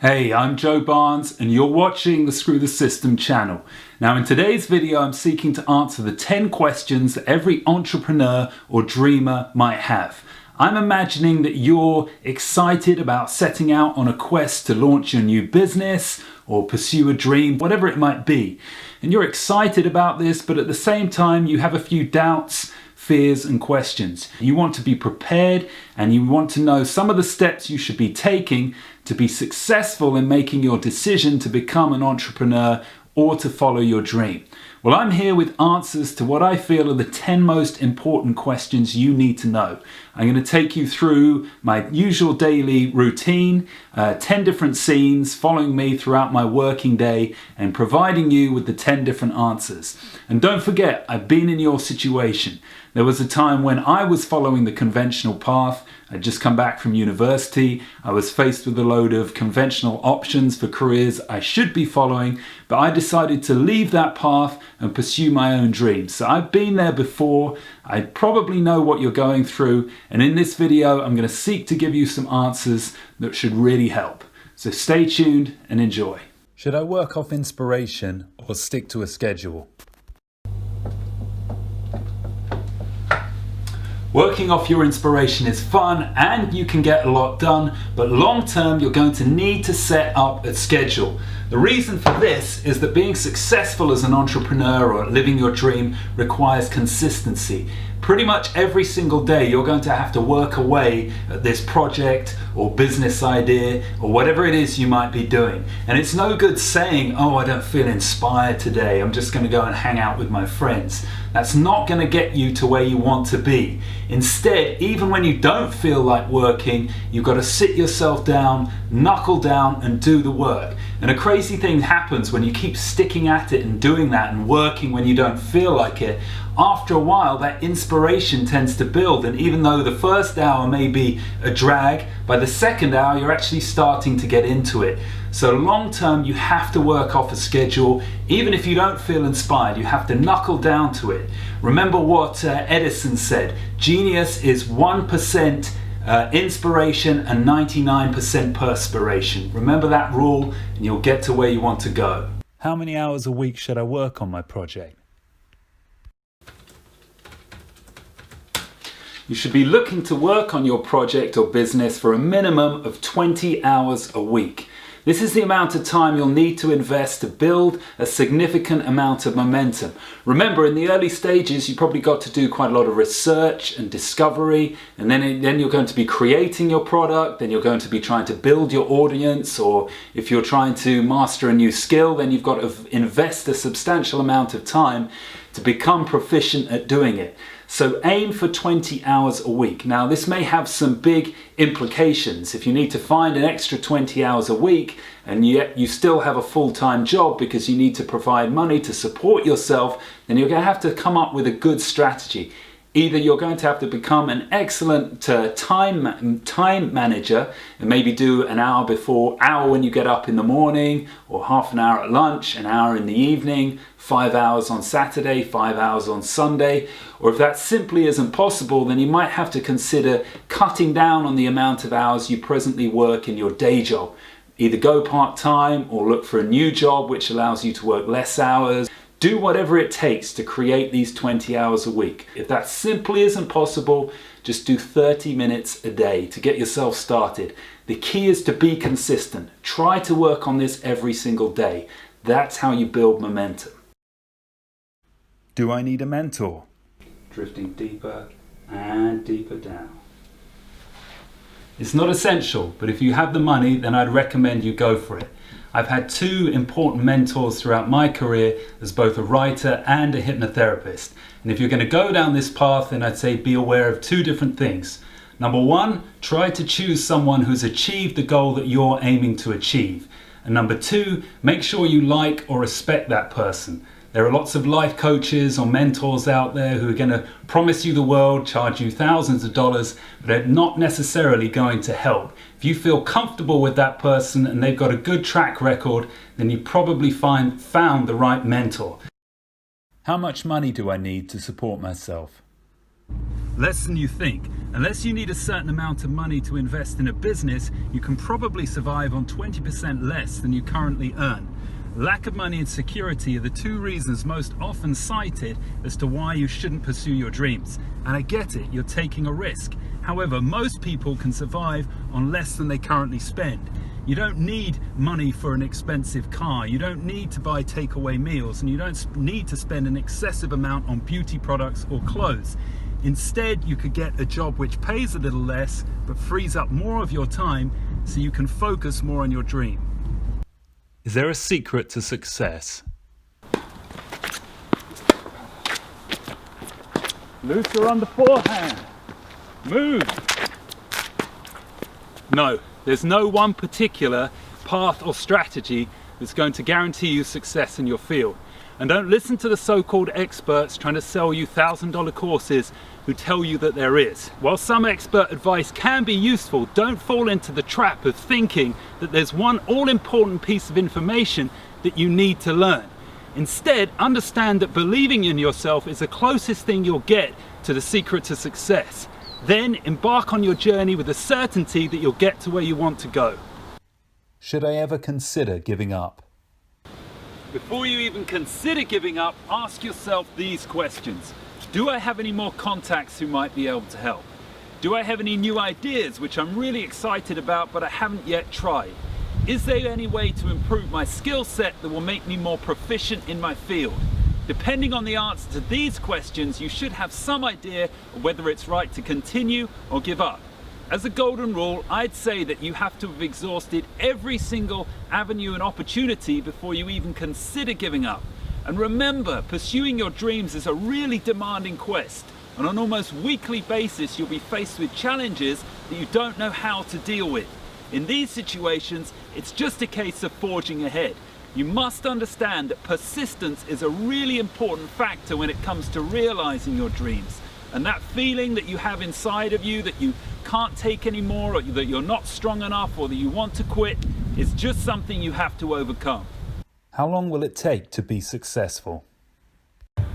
Hey, I'm Joe Barnes and you're watching the Screw the System channel. Now in today's video I'm seeking to answer the 10 questions that every entrepreneur or dreamer might have. I'm imagining that you're excited about setting out on a quest to launch your new business or pursue a dream, whatever it might be. And you're excited about this, but at the same time you have a few doubts, fears and questions. You want to be prepared and you want to know some of the steps you should be taking to be successful in making your decision to become an entrepreneur or to follow your dream. Well, I'm here with answers to what I feel are the 10 most important questions you need to know. I'm going to take you through my usual daily routine, 10 different scenes, following me throughout my working day and providing you with the 10 different answers. And don't forget, I've been in your situation. There was a time when I was following the conventional path. I'd just come back from university. I was faced with a load of conventional options for careers I should be following, but I decided to leave that path and pursue my own dreams. So I've been there before. I probably know what you're going through, and in this video I'm going to seek to give you some answers that should really help. So stay tuned and enjoy. Should I work off inspiration or stick to a schedule? Working off your inspiration is fun and you can get a lot done, but long term you're going to need to set up a schedule. The reason for this is that being successful as an entrepreneur or living your dream requires consistency. Pretty much every single day you're going to have to work away at this project or business idea or whatever it is you might be doing. And it's no good saying, oh, I don't feel inspired today, I'm just going to go and hang out with my friends. That's not going to get you to where you want to be. Instead, even when you don't feel like working, you've got to sit yourself down, knuckle down and do the work. And a crazy thing happens when you keep sticking at it and doing that and working when you don't feel like it. After a while, that inspiration tends to build, and even though the first hour may be a drag, by the second hour you're actually starting to get into it. So long term you have to work off a schedule. Even if you don't feel inspired, you have to knuckle down to it. Remember what Edison said, genius is 1% inspiration and 99% perspiration. Remember that rule and you'll get to where you want to go. How many hours a week should I work on my project? You should be looking to work on your project or business for a minimum of 20 hours a week. This is the amount of time you'll need to invest to build a significant amount of momentum. Remember, in the early stages, you probably got to do quite a lot of research and discovery, and then you're going to be creating your product, then you're going to be trying to build your audience, or if you're trying to master a new skill, then you've got to invest a substantial amount of time to become proficient at doing it. So aim for 20 hours a week. Now this may have some big implications. If you need to find an extra 20 hours a week and yet you still have a full-time job because you need to provide money to support yourself, then you're going to have to come up with a good strategy. Either you're going to have to become an excellent time manager and maybe do an hour when you get up in the morning, or half an hour at lunch, an hour in the evening, 5 hours on Saturday, 5 hours on Sunday. Or if that simply isn't possible, then you might have to consider cutting down on the amount of hours you presently work in your day job. Either go part-time or look for a new job which allows you to work less hours. Do whatever it takes to create these 20 hours a week. If that simply isn't possible, just do 30 minutes a day to get yourself started. The key is to be consistent. Try to work on this every single day. That's how you build momentum. Do I need a mentor? Drifting deeper and deeper down. It's not essential, but if you have the money, then I'd recommend you go for it. I've had two important mentors throughout my career as both a writer and a hypnotherapist. And if you're going to go down this path, then I'd say be aware of two different things. Number one, try to choose someone who's achieved the goal that you're aiming to achieve. And number two, make sure you like or respect that person. There are lots of life coaches or mentors out there who are going to promise you the world, charge you thousands of dollars, but they're not necessarily going to help. If you feel comfortable with that person and they've got a good track record, then you probably found the right mentor. How much money do I need to support myself? Less than you think. Unless you need a certain amount of money to invest in a business, you can probably survive on 20% less than you currently earn. Lack of money and security are the two reasons most often cited as to why you shouldn't pursue your dreams. And I get it, you're taking a risk. However, most people can survive on less than they currently spend. You don't need money for an expensive car, you don't need to buy takeaway meals, and you don't need to spend an excessive amount on beauty products or clothes. Instead, you could get a job which pays a little less, but frees up more of your time so you can focus more on your dream. Is there a secret to success? Looser on the forehand. Move. No, there's no one particular path or strategy that's going to guarantee you success in your field. And don't listen to the so-called experts trying to sell you $1,000 courses who tell you that there is. While some expert advice can be useful, don't fall into the trap of thinking that there's one all-important piece of information that you need to learn. Instead, understand that believing in yourself is the closest thing you'll get to the secret to success. Then embark on your journey with the certainty that you'll get to where you want to go. Should I ever consider giving up? Before you even consider giving up, ask yourself these questions. Do I have any more contacts who might be able to help? Do I have any new ideas which I'm really excited about but I haven't yet tried? Is there any way to improve my skill set that will make me more proficient in my field? Depending on the answer to these questions, you should have some idea of whether it's right to continue or give up. As a golden rule, I'd say that you have to have exhausted every single avenue and opportunity before you even consider giving up. And remember, pursuing your dreams is a really demanding quest. On an almost weekly basis, you'll be faced with challenges that you don't know how to deal with. In these situations, it's just a case of forging ahead. You must understand that persistence is a really important factor when it comes to realizing your dreams. And that feeling that you have inside of you that you can't take anymore, or that you're not strong enough, or that you want to quit, is just something you have to overcome. How long will it take to be successful? I'm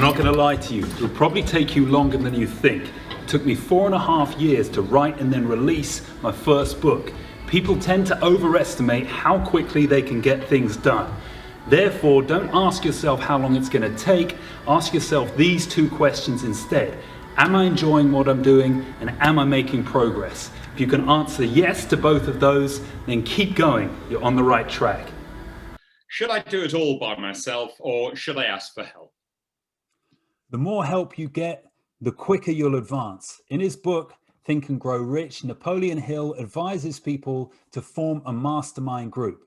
not going to lie to you, it'll probably take you longer than you think. It took me 4.5 years to write and then release my first book. People tend to overestimate how quickly they can get things done. Therefore, don't ask yourself how long it's going to take. Ask yourself these two questions instead. Am I enjoying what I'm doing, and am I making progress? If you can answer yes to both of those, then keep going. You're on the right track. Should I do it all by myself, or should I ask for help? The more help you get, the quicker you'll advance. In his book, Think and Grow Rich, Napoleon Hill advises people to form a mastermind group.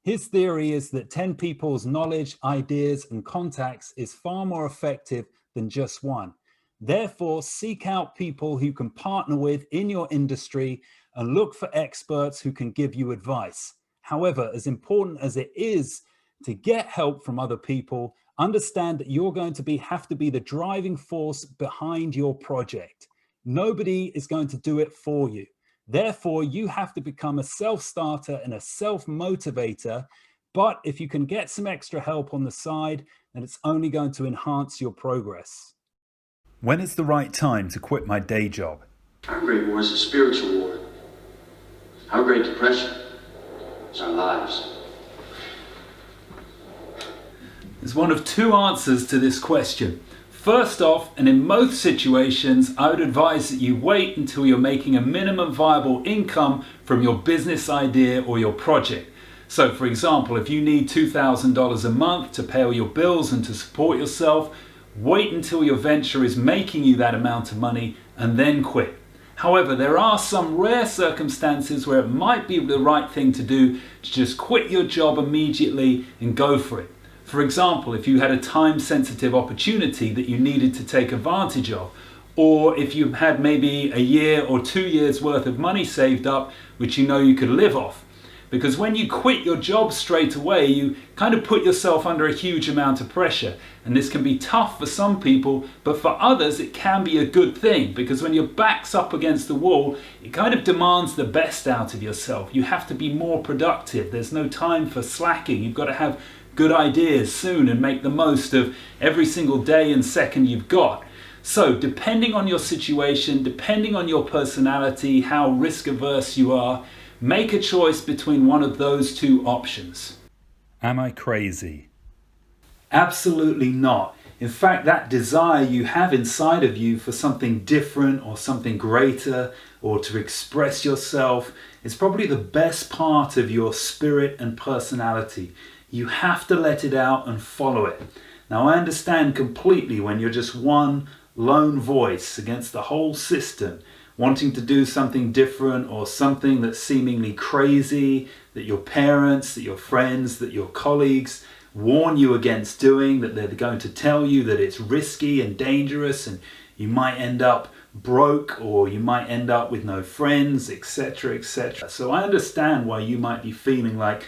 His theory is that 10 people's knowledge, ideas, and contacts is far more effective than just one. Therefore, seek out people who can partner with in your industry and look for experts who can give you advice. However, as important as it is to get help from other people, understand that you're going to have to be the driving force behind your project. Nobody is going to do it for you. Therefore, you have to become a self-starter and a self-motivator. But if you can get some extra help on the side, then it's only going to enhance your progress. When is the right time to quit my day job? Our great war is a spiritual war. Our great depression is our lives. There's one of two answers to this question. First off, and in most situations, I would advise that you wait until you're making a minimum viable income from your business idea or your project. So for example, if you need $2,000 a month to pay all your bills and to support yourself, wait until your venture is making you that amount of money and then quit. However, there are some rare circumstances where it might be the right thing to do to just quit your job immediately and go for it. For example, if you had a time-sensitive opportunity that you needed to take advantage of, or if you had maybe a year or 2 years worth of money saved up, which you know you could live off. Because when you quit your job straight away, you kind of put yourself under a huge amount of pressure. And this can be tough for some people, but for others it can be a good thing, because when your back's up against the wall, it kind of demands the best out of yourself. You have to be more productive. There's no time for slacking. You've got to have good ideas soon and make the most of every single day and second you've got. So depending on your situation, depending on your personality, how risk averse you are, make a choice between one of those two options. Am I crazy? Absolutely not. In fact, that desire you have inside of you for something different or something greater or to express yourself is probably the best part of your spirit and personality. You have to let it out and follow it. Now, I understand completely when you're just one lone voice against the whole system, wanting to do something different or something that's seemingly crazy, that your parents, that your friends, that your colleagues warn you against doing, that they're going to tell you that it's risky and dangerous and you might end up broke or you might end up with no friends, etc., etc. So I understand why you might be feeling like,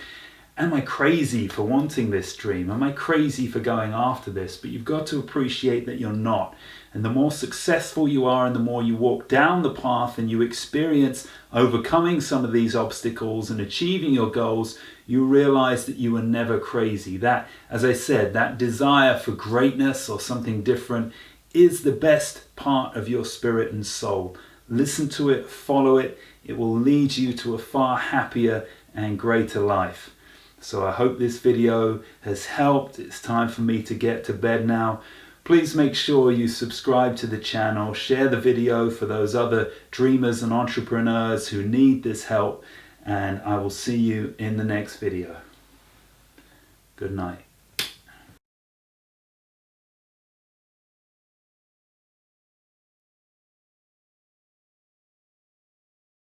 am I crazy for wanting this dream? Am I crazy for going after this? But you've got to appreciate that you're not. And the more successful you are and the more you walk down the path and you experience overcoming some of these obstacles and achieving your goals, you realize that you were never crazy. That, as I said, that desire for greatness or something different is the best part of your spirit and soul. Listen to it, follow it. It will lead you to a far happier and greater life. So I hope this video has helped. It's time for me to get to bed now. Please make sure you subscribe to the channel, share the video for those other dreamers and entrepreneurs who need this help, and I will see you in the next video. Good night.